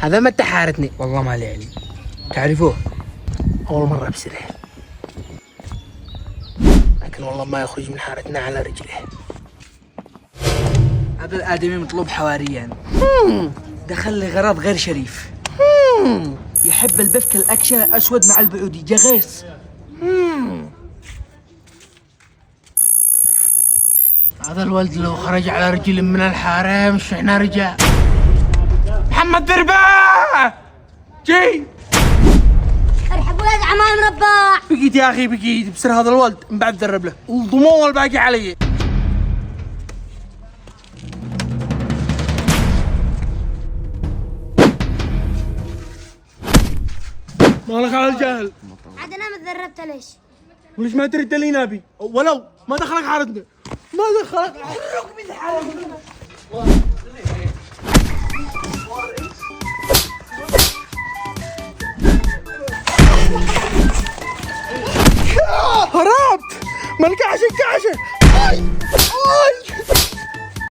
هذا متى حارتني؟ والله ما لي علم. تعرفوه؟ أول مرة بسره، لكن والله ما يخرج من حارتنا على رجله. هذا الآدمي مطلوب حواريا، دخل لغرض غير شريف. يحب البفك الأكشن الأسود مع البعودي جغيس. هذا الولد لو خرج على رجل من الحارة مش احنا رجال. محمد دربة جي. ارحب ولاد عمام رباع. بقيت يا اخي بقيت بصير هذا الولد من بعد درب له الضمون الباقي علي. مالك على الجهل؟ عاد انا متدربت ليش؟ وليش ما ترد لي نبي؟ ولو ما دخلك حارتنا، ما دخلك. هربت. ما الكعشة الكعشة.